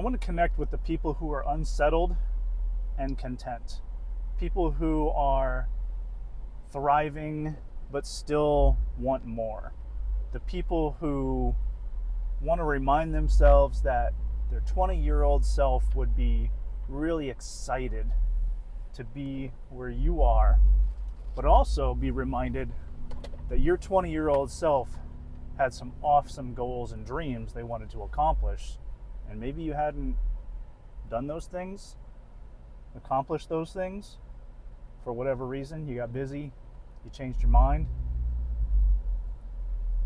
want to connect with the people who are unsettled and content. People who are thriving but still want more. The people who want to remind themselves that their 20-year-old self would be really excited to be where you are, but also be reminded that your 20-year-old self had some awesome goals and dreams they wanted to accomplish, and maybe you hadn't done those things, accomplished those things for whatever reason. You got busy, you changed your mind.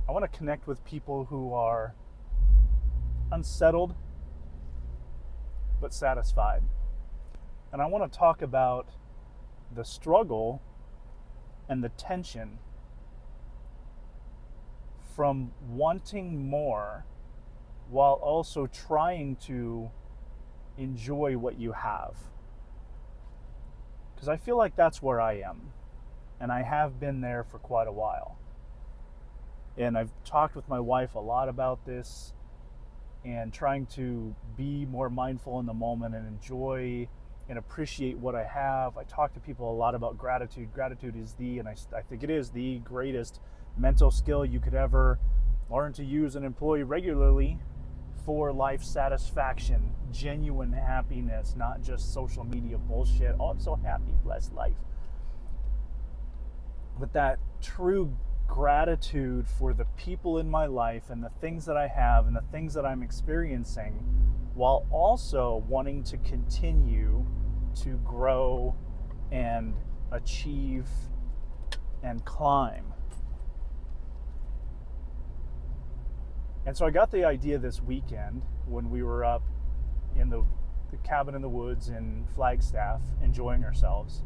I want to connect with people who are unsettled but satisfied. And I want to talk about the struggle and the tension from wanting more while also trying to enjoy what you have. Because I feel like that's where I am, and I have been there for quite a while. And I've talked with my wife a lot about this and trying to be more mindful in the moment and enjoy and appreciate what I have. I talk to people a lot about gratitude. Gratitude is and I think it is the greatest mental skill you could ever learn to use and employ regularly for life satisfaction, genuine happiness, not just social media bullshit. Oh, I'm so happy, blessed life. But that true gratitude for the people in my life and the things that I have and the things that I'm experiencing, while also wanting to continue to grow and achieve and climb. And so I got the idea this weekend when we were up in the cabin in the woods in Flagstaff enjoying ourselves.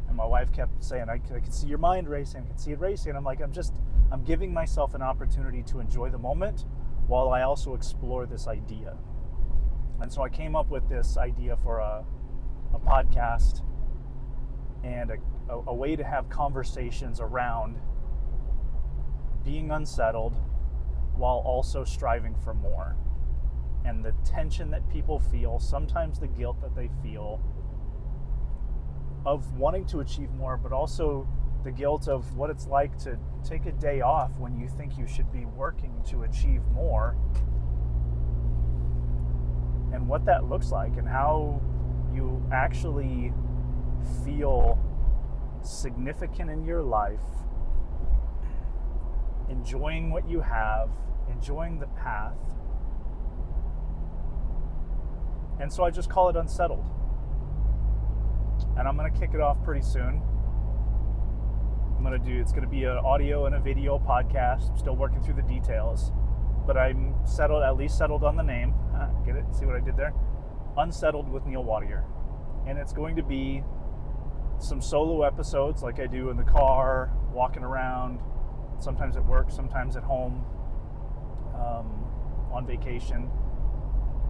And my wife kept saying, I could see your mind racing, I could see it racing. I'm like, I'm giving myself an opportunity to enjoy the moment while I also explore this idea. And so I came up with this idea for a podcast and a way to have conversations around being unsettled while also striving for more. And the tension that people feel, sometimes the guilt that they feel of wanting to achieve more, but also the guilt of what it's like to take a day off when you think you should be working to achieve more, and what that looks like and how you actually feel significant in your life, enjoying what you have, enjoying the path. And so I just call it Unsettled. And I'm going to kick it off pretty soon. It's going to be an audio and a video podcast. I'm still working through the details, but I'm at least settled on the name. Get it? See what I did there? Unsettled with Neil Wattier. And it's going to be some solo episodes like I do in the car, walking around, sometimes at work, sometimes at home, on vacation.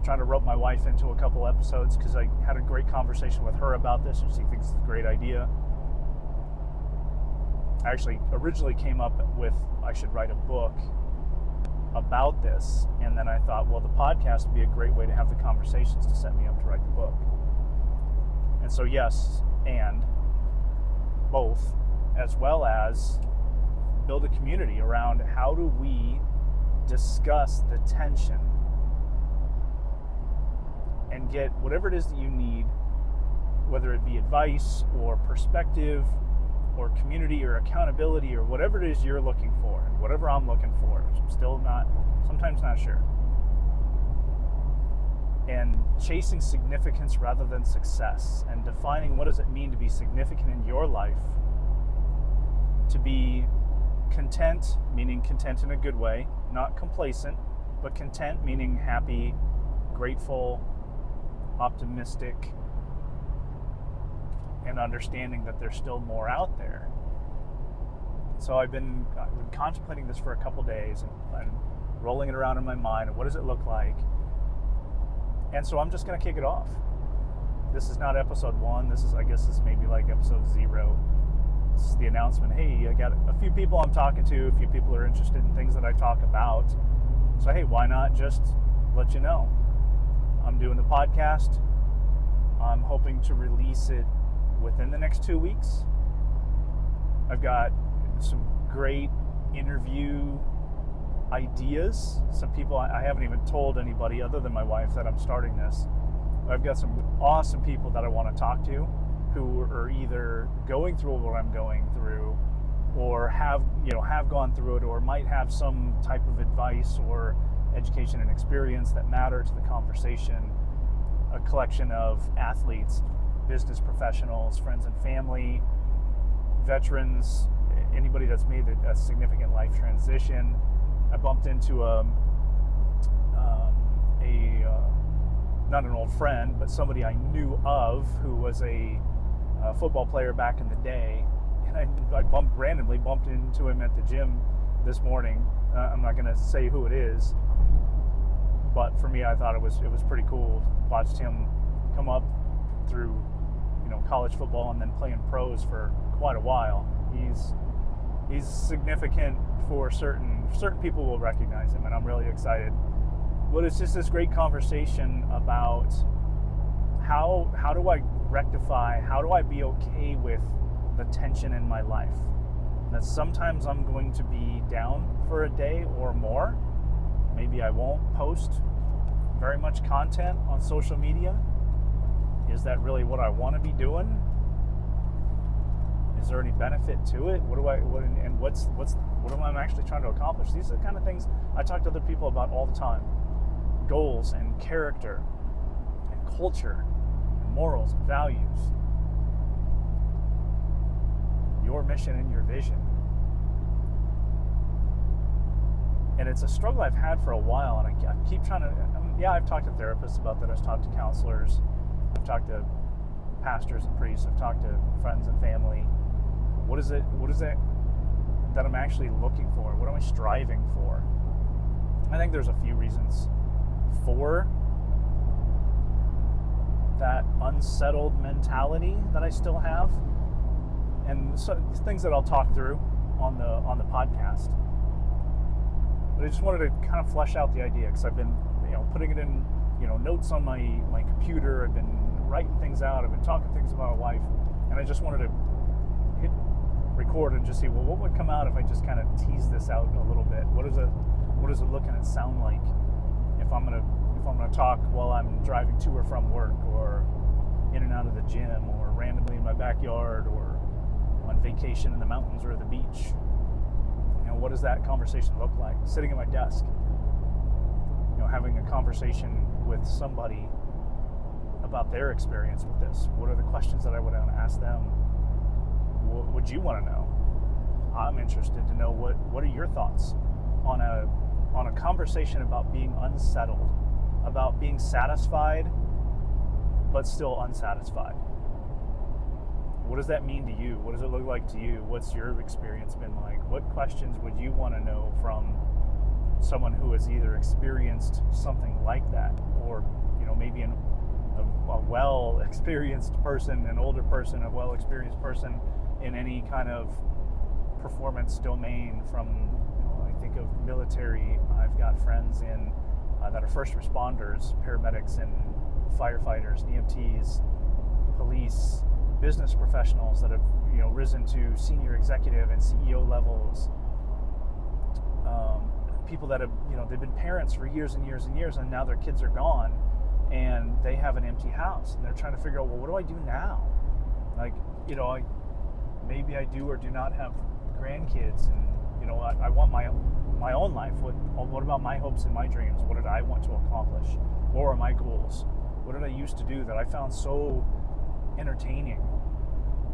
Trying to rope my wife into a couple episodes because I had a great conversation with her about this and she thinks it's a great idea. I actually originally came up with I should write a book about this, and then I thought, well, the podcast would be a great way to have the conversations to set me up to write the book. And so yes, and both, as well as build a community around how do we discuss the tension and get whatever it is that you need, whether it be advice or perspective or community or accountability or whatever it is you're looking for, and whatever I'm looking for, which I'm still sometimes not sure. And chasing significance rather than success, and defining what does it mean to be significant in your life, to be content, meaning content in a good way, not complacent, but content meaning happy, grateful, optimistic, and understanding that there's still more out there. So I've been contemplating this for a couple days and rolling it around in my mind, and what does it look like? And so I'm just going to kick it off. This is not episode 1. This is maybe like episode 0. This is the announcement. Hey, I got a few people I'm talking to. A few people are interested in things that I talk about. So hey, why not just let you know? I'm doing the podcast. I'm hoping to release it within the next 2 weeks. I've got some great interview ideas. Some people I haven't even told anybody other than my wife that I'm starting this. I've got some awesome people that I want to talk to who are either going through what I'm going through or have gone through it or might have some type of advice or education and experience that matter to the conversation. A collection of athletes, business professionals, friends and family, veterans, anybody that's made a significant life transition. I bumped into not an old friend, but somebody I knew of who was a football player back in the day, and I randomly bumped into him at the gym this morning. I'm not going to say who it is, but for me, I thought it was pretty cool. Watched him come up through college football and then playing pros for quite a while. He's significant for certain people will recognize him, and I'm really excited. But it's just this great conversation about how do I rectify, how do I be okay with the tension in my life? That sometimes I'm going to be down for a day or more. Maybe I won't post very much content on social media. Is that really what I want to be doing? Is there any benefit to it? What am I actually trying to accomplish? These are the kind of things I talk to other people about all the time. Goals and character and culture and morals and values. Your mission and your vision. And it's a struggle I've had for a while, and I keep trying to, I've talked to therapists about that, I've talked to counselors, I've talked to pastors and priests, I've talked to friends and family. What is it that I'm actually looking for? What am I striving for? I think there's a few reasons for that unsettled mentality that I still have, and so things that I'll talk through on the podcast. But I just wanted to kind of flesh out the idea, because I've been putting it in notes on my computer. I've been writing things out. I've been talking things about my wife, and I just wanted to hit record and just see, well, what would come out if I just kind of tease this out a little bit? What does it look and sound like if I'm gonna talk while I'm driving to or from work, or in and out of the gym, or randomly in my backyard, or on vacation in the mountains or the beach? What does that conversation look like? Sitting at my desk, having a conversation with somebody about their experience with this. What are the questions that I would want to ask them? What would you want to know? I'm interested to know what are your thoughts on a conversation about being unsettled, about being satisfied but still unsatisfied. What does that mean to you? What does it look like to you? What's your experience been like? What questions would you want to know from someone who has either experienced something like that, or maybe a well-experienced person, an older person, a well-experienced person in any kind of performance domain? From I think of military. I've got friends in that are first responders, paramedics and firefighters, EMTs, police, business professionals that have risen to senior executive and CEO levels. People that have they've been parents for years and years and years, and now their kids are gone and they have an empty house, and they're trying to figure out, well, what do I do now? Maybe I do or do not have grandkids, and I want my own life. What about my hopes and my dreams? What did I want to accomplish? What were my goals? What did I used to do that I found so entertaining?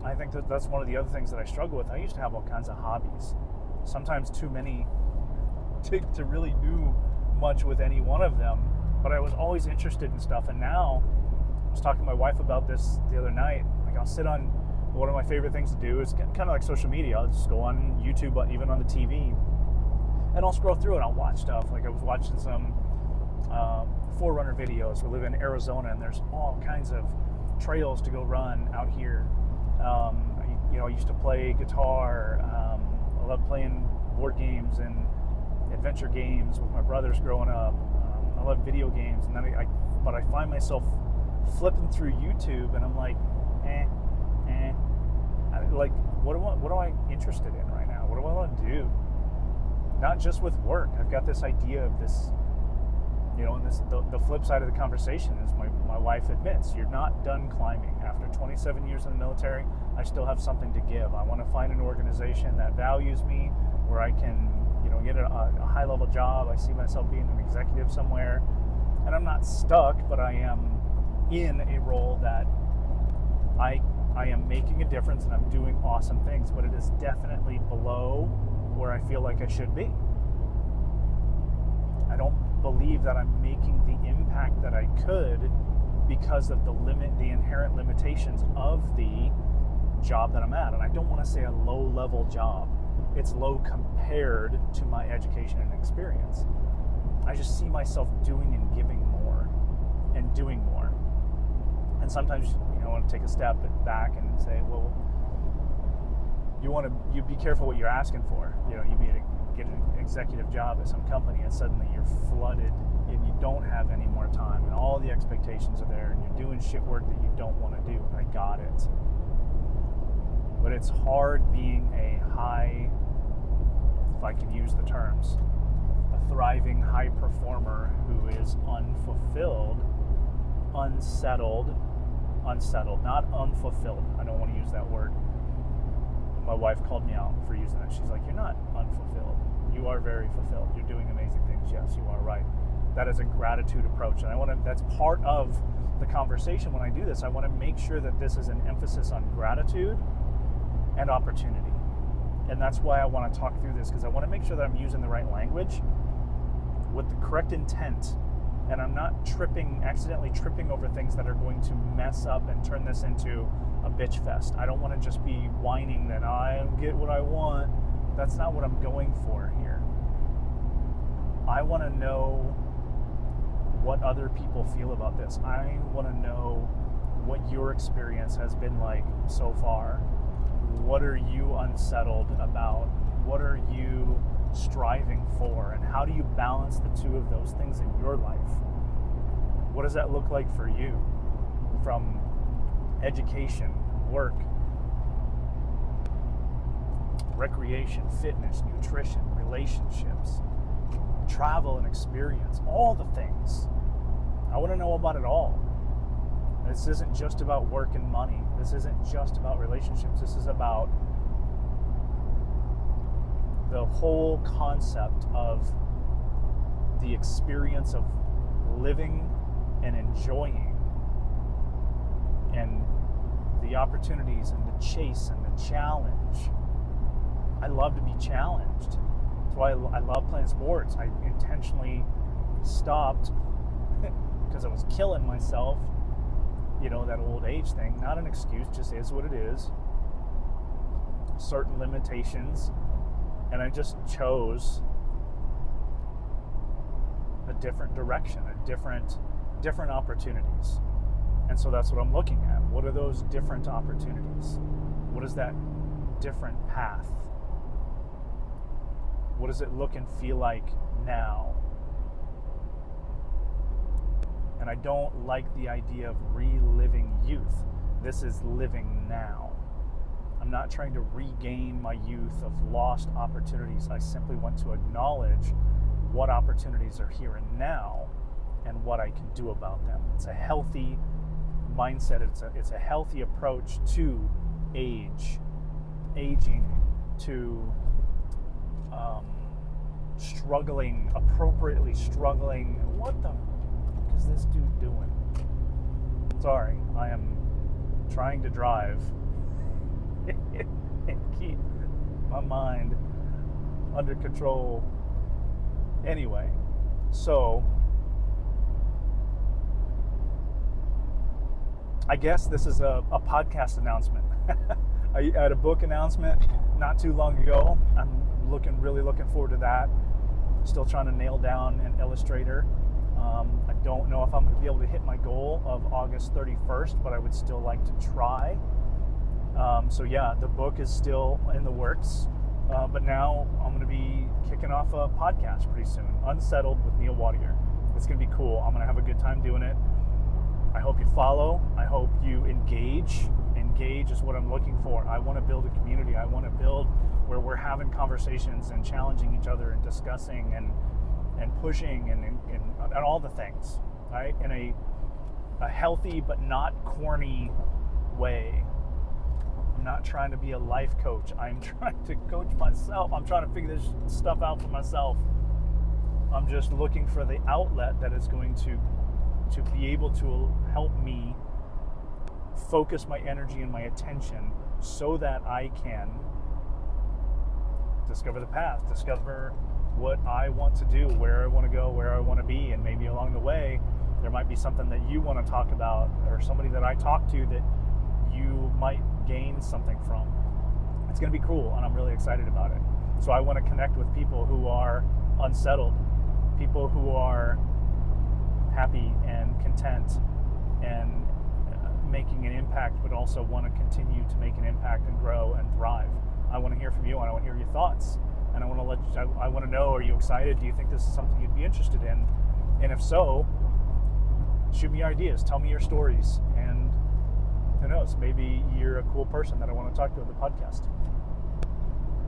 I think that's one of the other things that I struggle with. I used to have all kinds of hobbies, sometimes too many to really do much with any one of them, but I was always interested in stuff. And now I was talking to my wife about this the other night. Like, I'll sit on, one of my favorite things to do is kind of like social media. I'll just go on YouTube, even on the TV, and I'll scroll through and I'll watch stuff. Like, I was watching some Forerunner videos. We live in Arizona, and there's all kinds of trails to go run out here. I used to play guitar. I love playing board games and adventure games with my brothers growing up. I love video games, and then I but I find myself flipping through YouTube and I'm like, like, what am I interested in right now? What do I want to do? Not just with work. I've got this idea of this, and the flip side of the conversation is my wife admits, you're not done climbing. After 27 years in the military, I still have something to give. I want to find an organization that values me, where I can, get a high-level job. I see myself being an executive somewhere, and I'm not stuck, but I am in a role that I am making a difference and I'm doing awesome things, but it is definitely below where I feel like I should be. I don't believe that I'm making the impact that I could because of the inherent limitations of the job that I'm at. And I don't want to say a low-level job. It's low compared to my education and experience. I just see myself doing and giving more and doing more. And sometimes, I want to take a step back and say, well, you be careful what you're asking for. You get an executive job at some company and suddenly you're flooded and you don't have any more time and all the expectations are there and you're doing shit work that you don't want to do. I got it. But it's hard being a high, if I can use the terms, a thriving high performer who is unfulfilled, unsettled, not unfulfilled. I don't want to use that word. My wife called me out for using it. She's like, you're not unfulfilled. You are very fulfilled. You're doing amazing things. Yes, you are right. That is a gratitude approach. And that's part of the conversation when I do this. I want to make sure that this is an emphasis on gratitude and opportunity. And that's why I want to talk through this, because I want to make sure that I'm using the right language with the correct intent. And I'm not accidentally tripping over things that are going to mess up and turn this into a bitch fest. I don't want to just be whining that I get what I want. That's not what I'm going for here. I want to know what other people feel about this. I want to know what your experience has been like so far. What are you unsettled about? What are you striving for? And how do you balance the two of those things in your life? What does that look like for you? From education, work, recreation, fitness, nutrition, relationships, travel and experience, all the things. I want to know about it all. This isn't just about work and money. This isn't just about relationships. This is about the whole concept of the experience of living and enjoying, and the opportunities and the chase and the challenge. I love to be challenged. That's why I love playing sports. I intentionally stopped because I was killing myself. That old age thing. Not an excuse, just is what it is. Certain limitations. And I just chose a different direction, different opportunities. And so that's what I'm looking at. What are those different opportunities? What is that different path? What does it look and feel like now? And I don't like the idea of reliving youth. This is living now. I'm not trying to regain my youth of lost opportunities. I simply want to acknowledge what opportunities are here and now and what I can do about them. It's a healthy mindset. It's a healthy approach to aging, to appropriately struggling. What the fuck is this dude doing? Sorry, I am trying to drive and keep my mind under control. Anyway, so I guess this is a podcast announcement. I had a book announcement not too long ago. I'm really looking forward to that. Still trying to nail down an illustrator. I don't know if I'm going to be able to hit my goal of August 31st, but I would still like to try. So yeah, the book is still in the works. But now I'm going to be kicking off a podcast pretty soon. Unsettled with Neil Wattier. It's going to be cool. I'm going to have a good time doing it. follow. I hope you engage. Engage is what I'm looking for. I want to build a community. I want to build where we're having conversations and challenging each other and discussing and pushing and all the things, right? In a healthy but not corny way. I'm not trying to be a life coach. I'm trying to coach myself. I'm trying to figure this stuff out for myself. I'm just looking for the outlet that is going to be able to help me focus my energy and my attention so that I can discover the path, discover what I want to do, where I want to go, where I want to be, and maybe along the way there might be something that you want to talk about or somebody that I talk to that you might gain something from. It's going to be cool, and I'm really excited about it. So I want to connect with people who are unsettled, people who are happy and content and making an impact, but also want to continue to make an impact and grow and thrive. I want to hear from you, and I want to hear your thoughts, and I want to know, are you excited? Do you think this is something you'd be interested in? And if so, shoot me ideas, tell me your stories, and who knows, maybe you're a cool person that I want to talk to on the podcast.